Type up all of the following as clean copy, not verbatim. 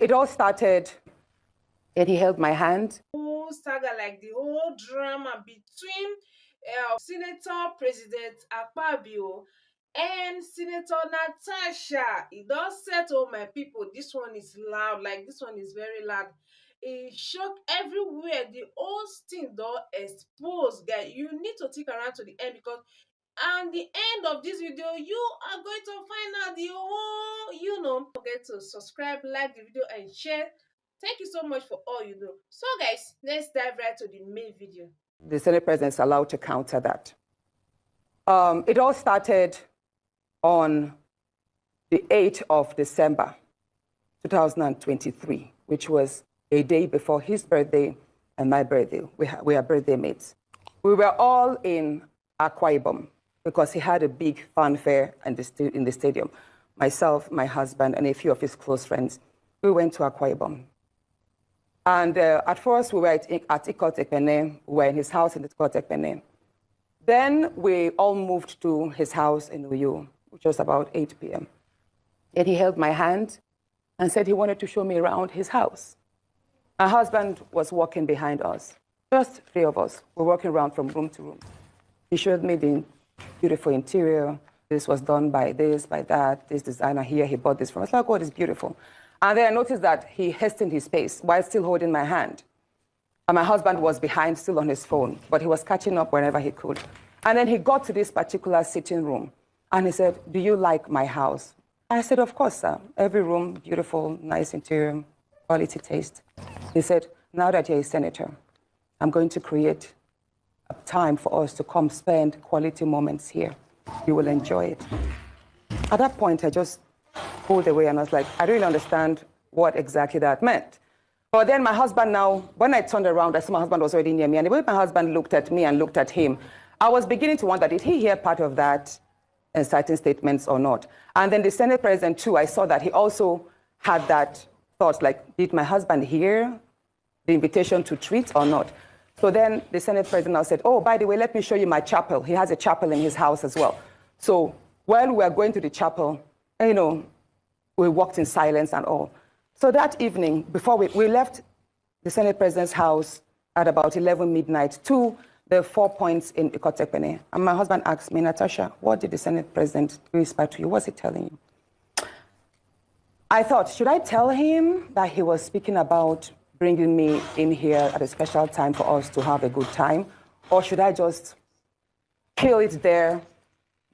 It all started, and he held my hand. Whole saga, like the whole drama between Senator President AKPABIO and Senator Natasha. It does settle, my people. This one is loud, like this one is very loud. It shocked everywhere. The whole thing don't expose, guys. You need to stick around to the end, because and the end of this video you are going to find out the whole, don't forget to subscribe, like the video, and share. Thank you so much for all you do. So guys, let's dive right to the main video. The Senate President is allowed to counter that. It all started on the 8th of December 2023, which was a day before his birthday and my birthday. We are birthday mates. We were all in Akwa Ibom because he had a big fanfare in the stadium. Myself, my husband, and a few of his close friends, we went to Akwa Ibom. And at first, we were at Ikot-Ekpene. We were in his house in Ikot-Ekpene. Then we all moved to his house in Uyo, which was about 8 p.m. And he held my hand and said he wanted to show me around his house. My husband was walking behind us. Just 3 of us were walking around from room to room. He showed me the beautiful interior. This was done by this, by that. This designer here, he bought this from us. I was like, oh, it's beautiful. And then I noticed that he hastened his pace while still holding my hand. And my husband was behind, still on his phone, but he was catching up whenever he could. And then he got to this particular sitting room, and he said, do you like my house? I said, of course, sir. Every room, beautiful, nice interior, quality taste. He said, now that you're a senator, I'm going to create a time for us to come spend quality moments here. You will enjoy it. At that point, I just pulled away, and I was like, I don't really understand what exactly that meant. But then my husband now, when I turned around, I saw my husband was already near me, and the way my husband looked at me and looked at him, I was beginning to wonder, did he hear part of that inciting statements or not? And then the Senate President too, I saw that he also had that thought, like, did my husband hear the invitation to treat or not? So then the Senate President now said, oh, by the way, let me show you my chapel. He has a chapel in his house as well. So while we were going to the chapel, we walked in silence and all. So that evening, before we left the Senate President's house at about 11 midnight to the 4 points in Ikot-Ekpene. And my husband asked me, Natasha, what did the Senate President whisper to you? What's he telling you? I thought, should I tell him that he was speaking about bringing me in here at a special time for us to have a good time? Or should I just kill it there,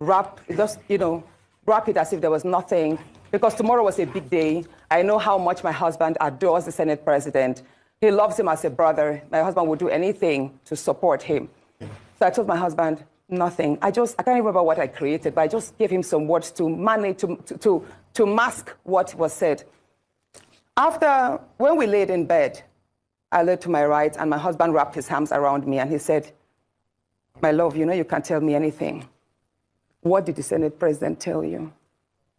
wrap it as if there was nothing? Because tomorrow was a big day. I know how much my husband adores the Senate President. He loves him as a brother. My husband would do anything to support him. So I told my husband, nothing. I can't remember what I created, but I just gave him some words to manage, to mask what was said. When we laid in bed, I lay to my right, and my husband wrapped his arms around me, and he said, my love, you can't tell me anything. What did the Senate President tell you?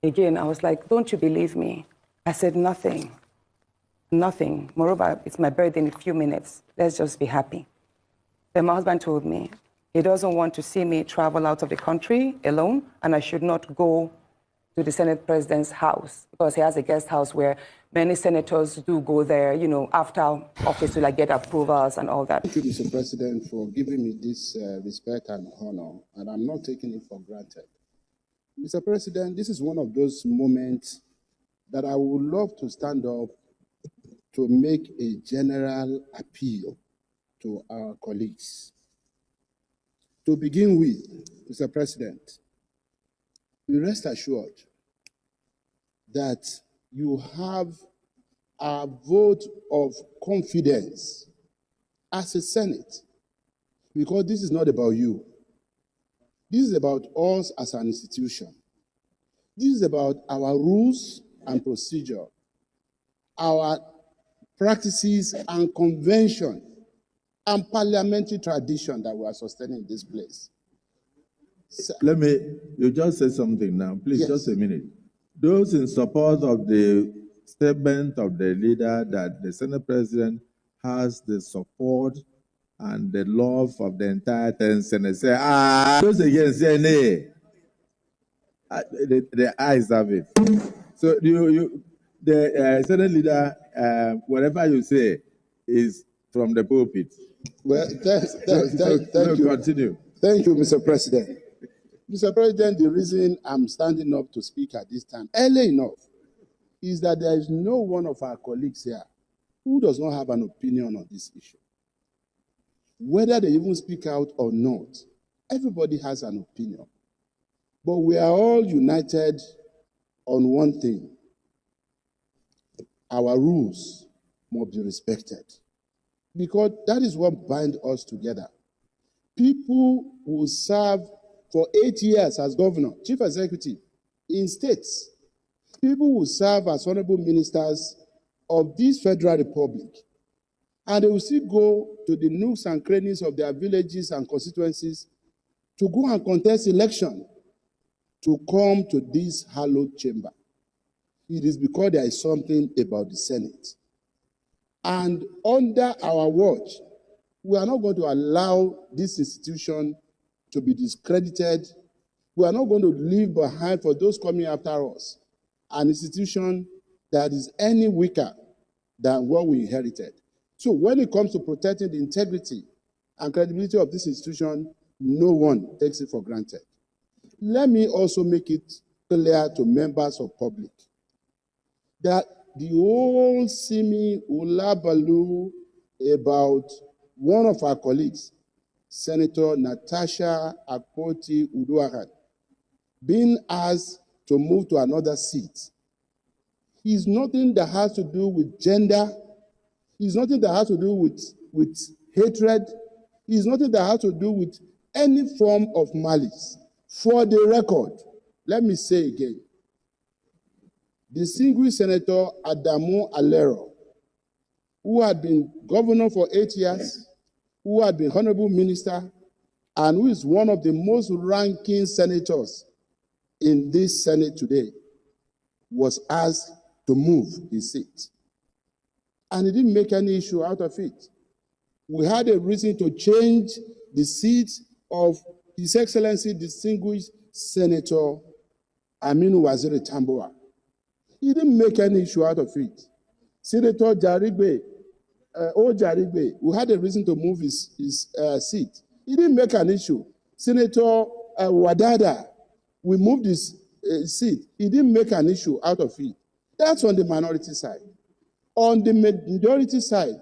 Again, I was like, don't you believe me? I said, nothing. Nothing. Moreover, it's my birthday in a few minutes. Let's just be happy. Then my husband told me he doesn't want to see me travel out of the country alone, and I should not go to the Senate President's house because he has a guest house where many senators do go there, after office to get approvals and all that. Thank you, Mr. President, for giving me this respect and honor, and I'm not taking it for granted. Mr. President, this is one of those moments that I would love to stand up to make a general appeal to our colleagues. To begin with, Mr. President, we rest assured that you have our vote of confidence as a Senate, because this is not about you. This is about us as an institution. This is about our rules and procedure, our practices and convention, and parliamentary tradition that we are sustaining in this place. You just said something now. Please, Yes. Just a minute. Those in support of the statement of the leader that the Senate President has the support and the love of the entire 10 Senate say, those against say, nay. The eyes have it. So the Senate leader, whatever you say, is from the pulpit. Well, Thank you. Continue. Thank you, Mr. President. Mr. President, the reason I'm standing up to speak at this time, early enough, is that there is no one of our colleagues here who does not have an opinion on this issue. Whether they even speak out or not, everybody has an opinion. But we are all united on one thing. Our rules must be respected, because that is what binds us together. People who serve for 8 years as governor, chief executive in states, people who serve as honorable ministers of this federal republic, and they will still go to the nooks and crannies of their villages and constituencies to go and contest election, to come to this hallowed chamber. It is because there is something about the Senate. And under our watch, we are not going to allow this institution to be discredited. We are not going to leave behind, for those coming after us, an institution that is any weaker than what we inherited. So when it comes to protecting the integrity and credibility of this institution, no one takes it for granted. Let me also make it clear to members of public that the whole Simi Ulabalu about one of our colleagues, Senator Natasha Akpoti-Uduaghan, being asked to move to another seat, is nothing that has to do with gender. It's nothing that has to do with hatred. It's nothing that has to do with any form of malice. For the record, let me say again, distinguished Senator Adamu Alero, who had been governor for 8 years, who had been honorable minister, and who is one of the most ranking senators in this Senate today, was asked to move his seat. And he didn't make any issue out of it. We had a reason to change the seat of His Excellency Distinguished Senator Aminu Waziri Tambuwa. He didn't make any issue out of it. Senator Jarigbe, Jarigbe, we had a reason to move his seat. He didn't make an issue. Senator Wadada, we moved his seat. He didn't make an issue out of it. That's on the minority side. On the majority side,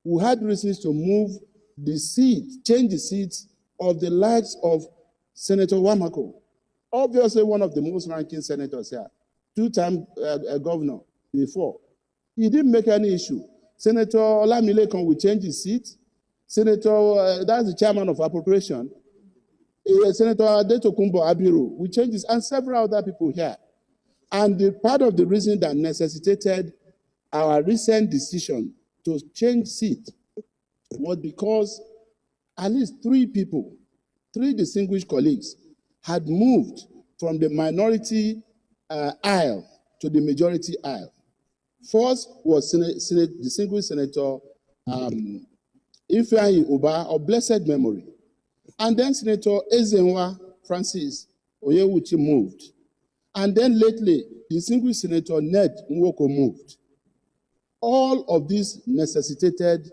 we had reasons to move the seat, change the seats of the likes of Senator Wamako, obviously one of the most ranking senators here, two-time governor before. He didn't make any issue. Senator Olamilekan will change his seat. Senator, that's the chairman of appropriation. Senator Adetokunbo Abiru will change his, and several other people here. And the part of the reason that necessitated our recent decision to change seat was because at least 3 people, 3 distinguished colleagues, had moved from the minority aisle to the majority aisle. First was distinguished Senator Ifeanyi Uba of blessed memory. And then Senator Ezenwa Francis Oyewuchi moved. And then lately, distinguished Senator Ned NWOKO moved. All of this necessitated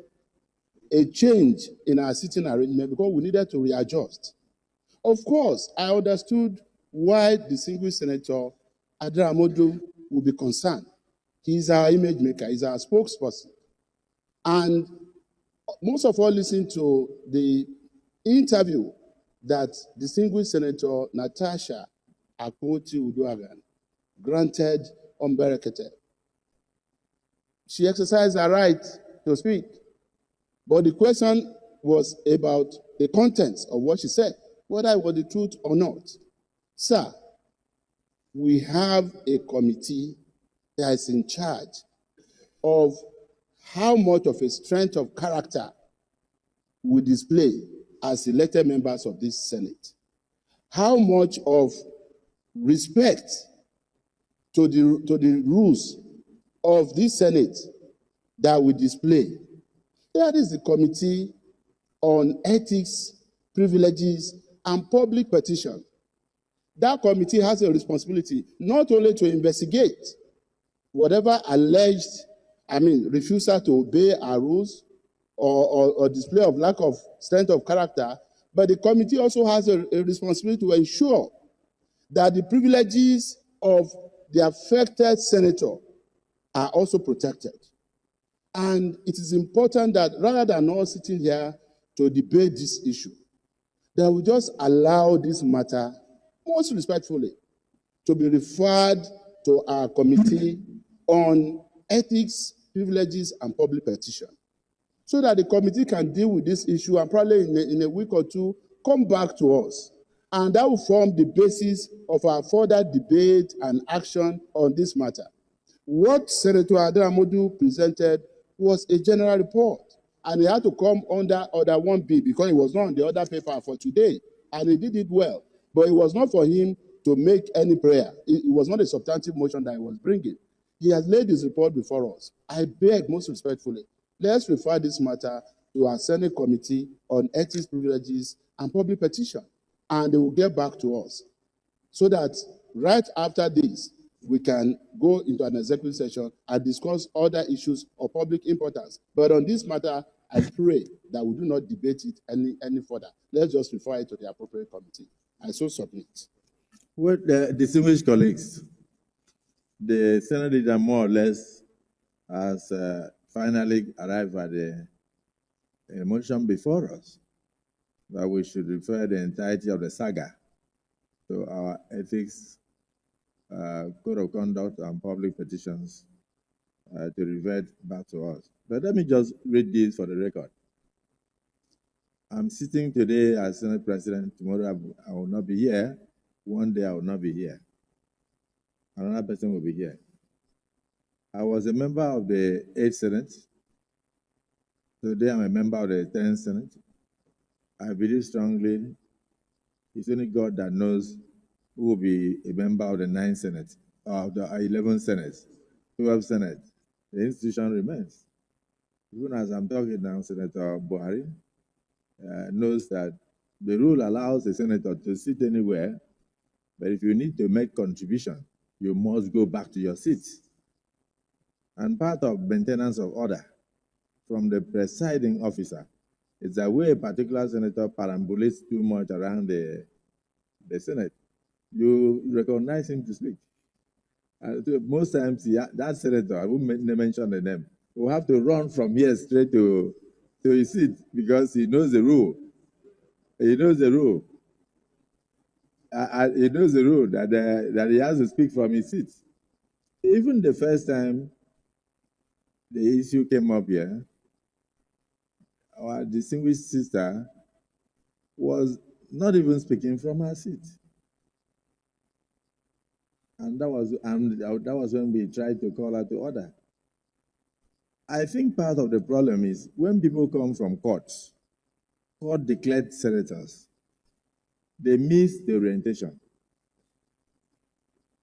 a change in our seating arrangement because we needed to readjust. Of course, I understood why distinguished Senator Adramodu would be concerned. He's our image maker, he's our spokesperson. And most of all listened to the interview that distinguished Senator Natasha Akpoti-Uduaghan granted unberiketed. She exercised her right to speak, but the question was about the contents of what she said, whether it was the truth or not. Sir, we have a committee that is in charge of how much of a strength of character we display as elected members of this Senate. How much of respect to the rules of this Senate that we display. That is the Committee on Ethics, Privileges, and Public Petition. That committee has a responsibility not only to investigate, whatever alleged, refusal to obey our rules or display of lack of strength of character, but the committee also has a responsibility to ensure that the privileges of the affected senator are also protected. And it is important that rather than us sitting here to debate this issue, that we just allow this matter, most respectfully, to be referred to our committee on ethics, privileges, and public petition, so that the committee can deal with this issue and probably in a week or two come back to us. And that will form the basis of our further debate and action on this matter. What Senator Ademodu presented was a general report, and it had to come under Order 1B because it was not on the other paper for today, and he did it well. But it was not for him to make any prayer. It was not a substantive motion that he was bringing. He has laid his report before us. I beg most respectfully, let's refer this matter to our Senate Committee on Ethics, Privileges, and Public Petition, and they will get back to us so that right after this, we can go into an executive session and discuss other issues of public importance. But on this matter, I pray that we do not debate it any further. Let's just refer it to the appropriate committee. I so submit. Well, distinguished colleagues, the Senate leader more or less has finally arrived at a motion before us that we should refer the entirety of the saga to our ethics, code of conduct, and public petitions to revert back to us. But let me just read this for the record. I'm sitting today as Senate President. Tomorrow I will not be here. One day I will not be here. Another person will be here. I was a member of the 8th Senate. Today I'm a member of the 10th Senate. I believe strongly it's only God that knows who will be a member of the 9th Senate, or the 11th Senate, 12th Senate. The institution remains. Even as I'm talking now, Senator Buhari knows that the rule allows a senator to sit anywhere, but if you need to make contribution, you must go back to your seat. And part of maintenance of order from the presiding officer is that where a particular senator perambulates too much around the Senate, you recognize him to speak. Most times, that senator, I won't mention the name, will have to run from here straight to his seat because he knows the rule. He knows the rule. He knows the rule that he has to speak from his seat. Even the first time the issue came up here, our distinguished sister was not even speaking from her seat. And that was when we tried to call her to order. I think part of the problem is when people come from court-declared senators, they miss the orientation.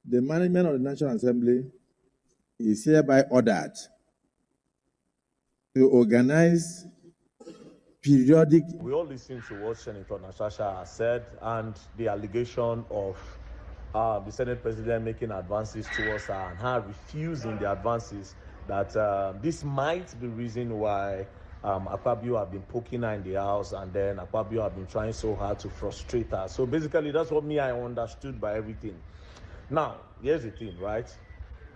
The management of the National Assembly is hereby ordered to organize periodic. We all listened to what Senator Natasha has said and the allegation of the Senate President making advances towards her and her refusing the advances, that this might be the reason why AKPABIO have been poking her in the house, and then AKPABIO have been trying so hard to frustrate her. So basically, that's what I understood by everything. Now, here's the thing, right?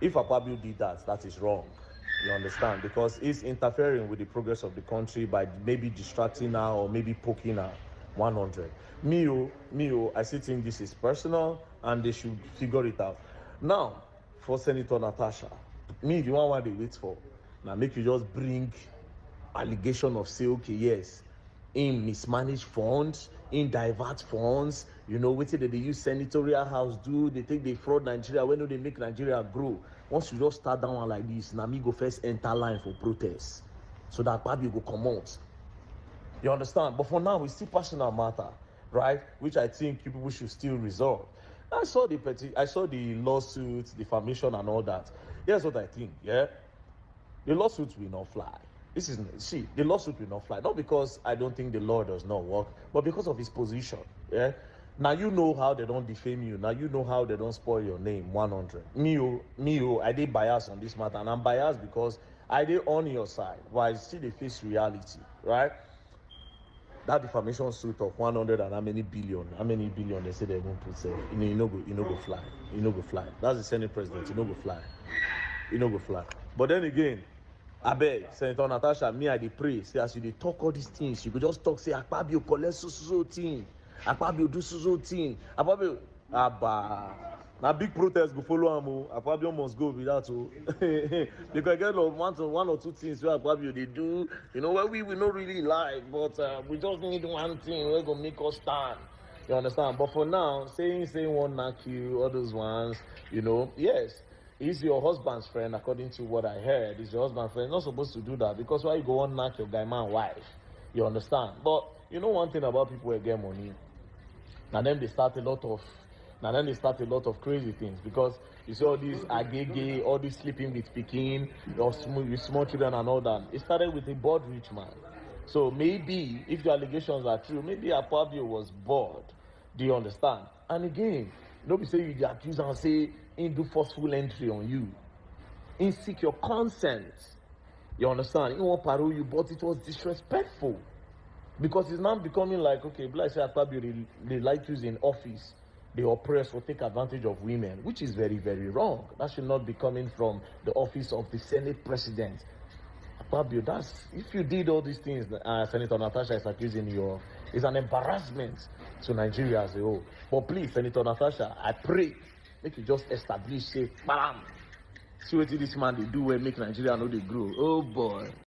If AKPABIO did that, that is wrong. You understand? Because it's interfering with the progress of the country by maybe distracting her or maybe poking her. 100. I still think this is personal and they should figure it out. Now, for Senator Natasha, the one what they wait for, now make you just bring allegation of say, okay, yes, in mismanaged funds, in divert funds, what did they use senatorial house do? They think they fraud Nigeria. When do they make Nigeria grow? Once you just start down one like this, now me go first enter line for protest, so that AKPABIO go come out. You understand? But for now, it's still personal matter, right? Which I think people should still resolve. I saw the lawsuits, defamation, and all that. Here's what I think, yeah? The lawsuits will not fly. The lawsuit will not fly. Not because I don't think the law does not work, but because of his position, yeah? Now you know how they don't defame you. Now you know how they don't spoil your name. 100. Me, I did bias on this matter, and I'm biased because I did on your side, but I still they face reality, right? That defamation suit of 100 and how many billion they say they won't put safe. You know go fly. You know go fly. That's the Senate president. You know go fly. You know go fly. But then again, I beg, Senator Natasha, me I dey pray. Say as you dey talk all these things, you could just talk, say AKPABIO collect so thing. AKPABIO do so thing. AKPABIO na big protest go follow am o. AKPABIO must go with that o. Because I get one or two things where AKPABIO they do, you know, where we not really like, but we just need one thing where go make us stand. You understand? But for now, saying one knock you, all those ones, you know, yes. He's your husband's friend, according to what I heard. He's your husband's friend. You're not supposed to do that because why you go on knock your guy man wife? You understand? But you know one thing about people who get money, and then they start a lot of crazy things because you see all these agege, all this sleeping with Pekin, or with small children and all that. It started with a bored rich man. So maybe if the allegations are true, maybe AKPABIO was bored. Do you understand? And again, nobody say you accuse and say he do forceful entry on you. He seek your consent. You understand? He won't parole you, but it was disrespectful. Because it's now becoming like, okay, like say AKPABIO, they like use in office, they oppress or take advantage of women, which is very, very wrong. That should not be coming from the office of the Senate president. AKPABIO, that's, if you did all these things Senator Natasha is accusing you of, it's an embarrassment to Nigeria as a whole. But please, Senator Natasha, I pray, make you just establish, say, bam, see what this man they do and make Nigeria know they grow. Oh boy.